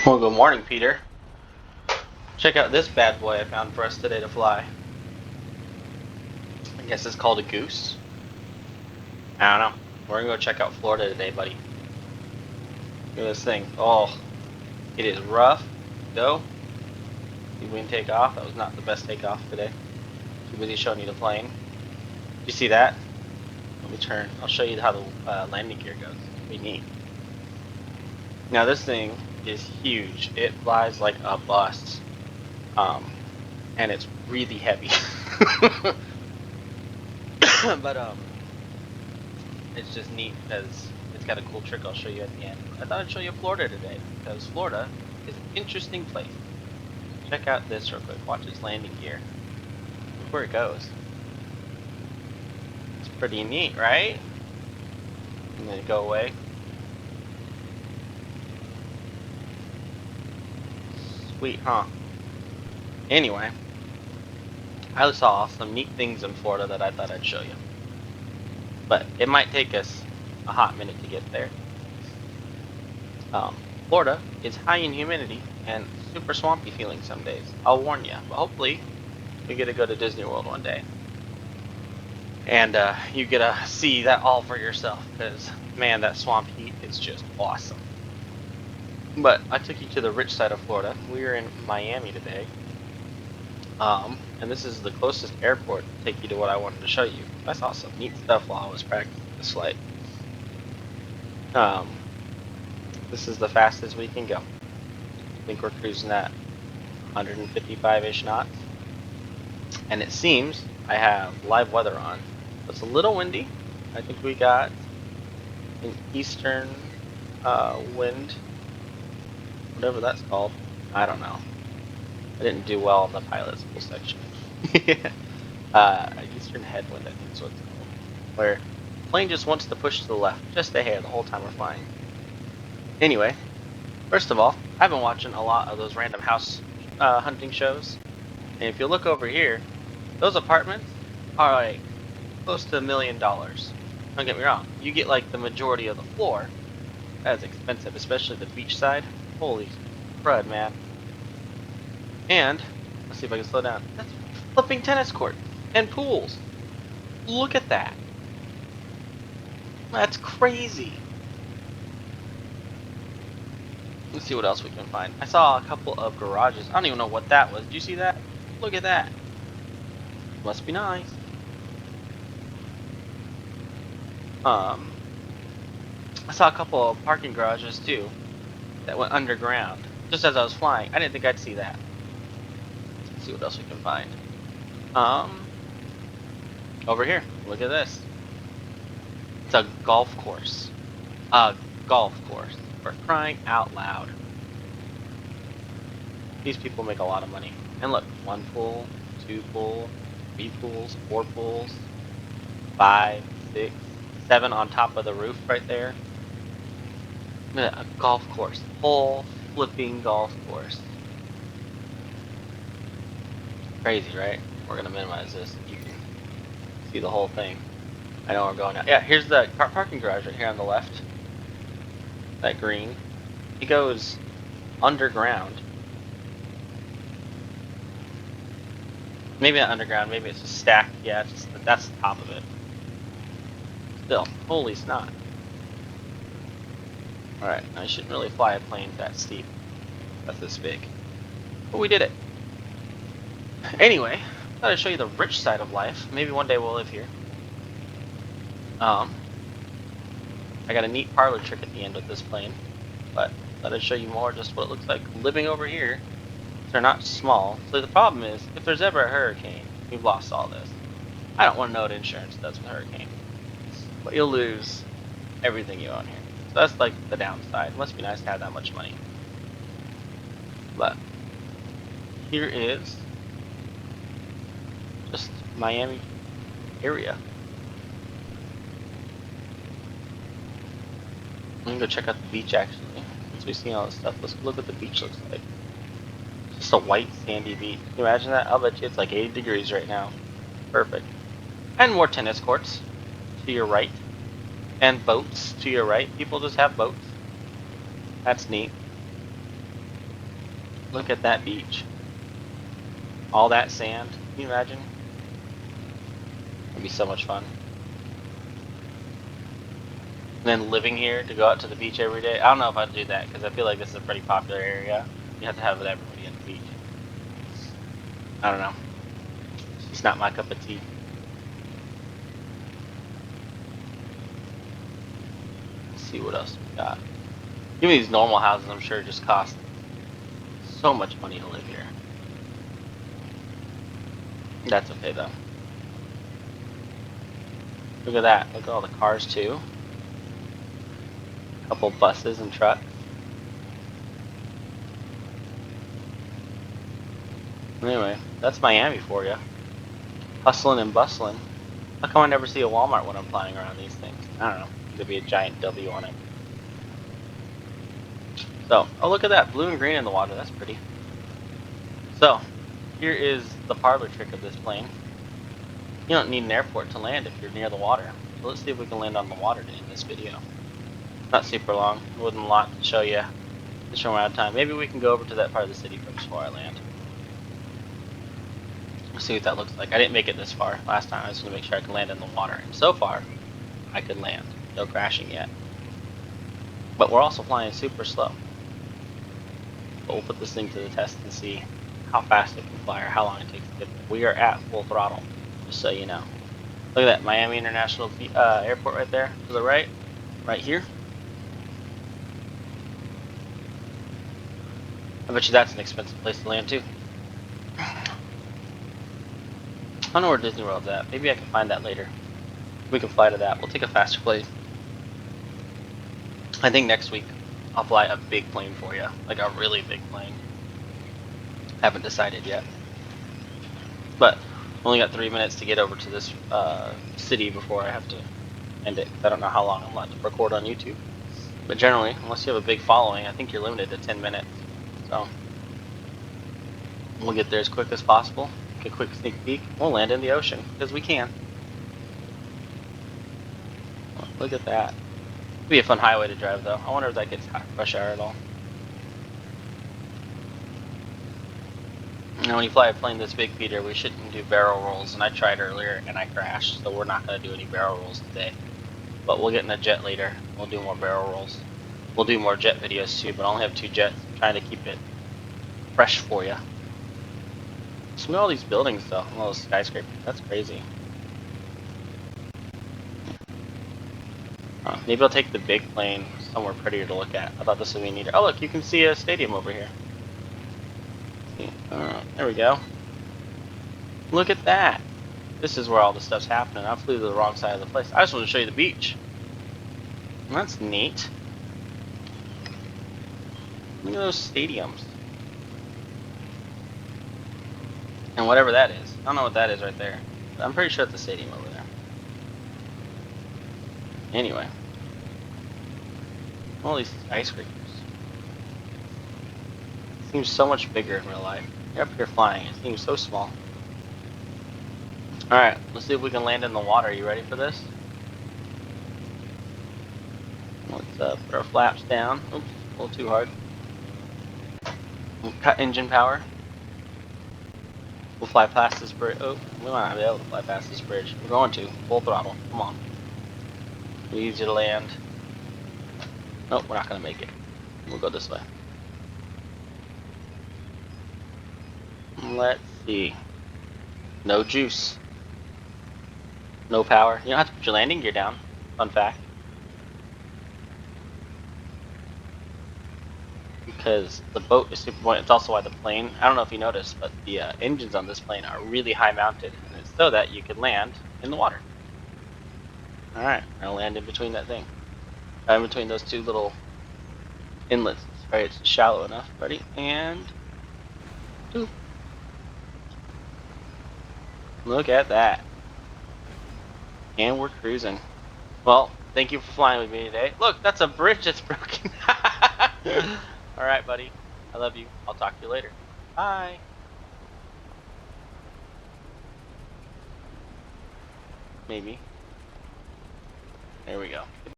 Well, good morning, Peter. Check out this bad boy I found for us today to fly. I guess it's called a goose. I don't know. We're gonna go check out Florida today, buddy. Look at this thing. Oh, it is rough. Go. See if we can take off. That was not the best takeoff today. Too busy showing you the plane. You see that? Let me turn. I'll show you how the landing gear goes. It'll be neat. Now this thing is huge. It flies like a bus. And it's really heavy. But it's just neat because it's got a cool trick I'll show you at the end. I thought I'd show you Florida today because Florida is an interesting place. Check out this real quick. Watch its landing gear. Look where it goes. It's pretty neat, right? And then go away. Sweet, huh? Anyway, I saw some neat things in Florida that I thought I'd show you. But it might take us a hot minute to get there. Florida is high in humidity and super swampy feeling some days. I'll warn you, but hopefully we get to go to Disney World one day. And you get to see that all for yourself because, man, that swamp heat is just awesome. But I took you to the rich side of Florida. We are in Miami today. And this is the closest airport to take you to what I wanted to show you. I saw some neat stuff while I was practicing this flight. This is the fastest we can go. I think we're cruising at 155-ish knots. And it seems I have live weather on. It's a little windy. I think we got an eastern wind, whatever that's called. I don't know. I didn't do well in the pilot school section. Eastern headwind, I think is what it's called. Where the plane just wants to push to the left, just a hair, the whole time we're flying. Anyway, first of all, I've been watching a lot of those random house hunting shows. And if you look over here, those apartments are like close to $1 million. Don't get me wrong, you get like the majority of the floor. That's expensive, especially the beach side. Holy crud, man. And let's see if I can slow down. That's flipping tennis courts and pools. Look at that. That's crazy. Let's see what else we can find. I saw a couple of garages. I don't even know what that was. Did you see that? Look at that. Must be nice. I saw a couple of parking garages too that went underground. Just as I was flying. I didn't think I'd see that. Let's see what else we can find. Over here. Look at this. It's a golf course. A golf course. For crying out loud. These people make a lot of money. And look, 1 pool, 2 pool, 3 pools, 4 pools, 5, 6, 7 on top of the roof right there. A golf course. Full flipping golf course. Crazy, right? We're gonna minimize this. You can see the whole thing. I know where we're going now. Yeah, here's the car parking garage right here on the left. That green. It goes underground. Maybe not underground, maybe it's just stacked. Yeah, that's the top of it. Still, holy snot. Alright, I shouldn't really fly a plane that steep. That's this big. But we did it. Anyway, I thought I'd show you the rich side of life. Maybe one day we'll live here. I got a neat parlor trick at the end with this plane, but I thought I'd show you more just what it looks like living over here. They're not small, so the problem is, if there's ever a hurricane, we've lost all this. I don't want to know what insurance does with a hurricane, but you'll lose everything you own here. So that's like the downside. It must be nice to have that much money. But here is just Miami area. I'm gonna go check out the beach actually. Since we've seen all this stuff, let's look what the beach looks like. Just a white sandy beach. Can you imagine that? I'll bet you it's like 80 degrees right now. Perfect. And more tennis courts to your right. And boats to your right. People just have boats. That's neat. Look at that beach. All that sand. Can you imagine? It'd be so much fun. And then living here to go out to the beach every day. I don't know if I'd do that because I feel like this is a pretty popular area. You have to have everybody at the beach. I don't know. It's not my cup of tea. Let's see what else we got. Even these normal houses, I'm sure, just cost so much money to live here. That's okay though. Look at that. Look at all the cars too. A couple buses and trucks. Anyway, that's Miami for you. Hustling and bustling. How come I never see a Walmart when I'm flying around these things? I don't know. There'd be a giant W on it. So, oh look at that. Blue and green in the water. That's pretty. So, here is the parlor trick of this plane. You don't need an airport to land if you're near the water. So let's see if we can land on the water to end this video. Not super long. Wasn't a lot to show you. Just run out of time. Maybe we can go over to that part of the city first before I land. Let's see what that looks like. I didn't make it this far last time. I was going to make sure I could land in the water. And so far, I could land. No crashing yet. But we're also flying super slow. But we'll put this thing to the test and see how fast it can fly or how long it takes to get there. We are at full throttle, just so you know. Look at that Miami International Airport right there to the right. Right here. I bet you that's an expensive place to land too. I don't know where Disney World's at. Maybe I can find that later. We can fly to that. We'll take a faster plane. I think next week I'll fly a big plane for you. Like a really big plane. Haven't decided yet. But only got 3 minutes to get over to this city before I have to end it. I don't know how long I'm allowed to record on YouTube. But generally, unless you have a big following, I think you're limited to 10 minutes. So we'll get there as quick as possible. Get a quick sneak peek. We'll land in the ocean because we can. Oh, look at that. It'll be a fun highway to drive though. I wonder if that gets rush hour at all. Now when you fly a plane this big, Peter, we shouldn't do barrel rolls, and I tried earlier and I crashed, so we're not going to do any barrel rolls today. But we'll get in a jet later. We'll do more barrel rolls. We'll do more jet videos too, but I only have 2 jets. I'm trying to keep it fresh for you. So look at all these buildings though, all those skyscrapers. That's crazy. Maybe I'll take the big plane somewhere prettier to look at. I thought this would be neater. Oh look, you can see a stadium over here. There we go. Look at that. This is where all the stuff's happening. I flew to the wrong side of the place. I just wanted to show you the beach. That's neat. Look at those stadiums. And whatever that is. I don't know what that is right there. But I'm pretty sure it's a stadium over there. Anyway. All these skyscrapers. It seems so much bigger in real life. You're up here flying. It seems so small. Alright, let's see if we can land in the water. Are you ready for this? Let's put our flaps down. Oops, a little too hard. We'll cut engine power. We'll fly past this bridge. Oh, we might not be able to fly past this bridge. We're going to. Full throttle. Come on. It'll be easy to land. Nope, we're not going to make it. We'll go this way. Let's see. No juice. No power. You don't have to put your landing gear down. Fun fact. Because the boat is super buoyant. It's also why the plane, I don't know if you noticed, but the engines on this plane are really high mounted. And it's so that you can land in the water. Alright, I'm going to land in between that thing. In between those 2 little inlets. Alright, it's shallow enough. Ready? And... boop. Look at that. And we're cruising. Well, thank you for flying with me today. Look, that's a bridge that's broken. Alright, buddy. I love you. I'll talk to you later. Bye. Maybe. There we go.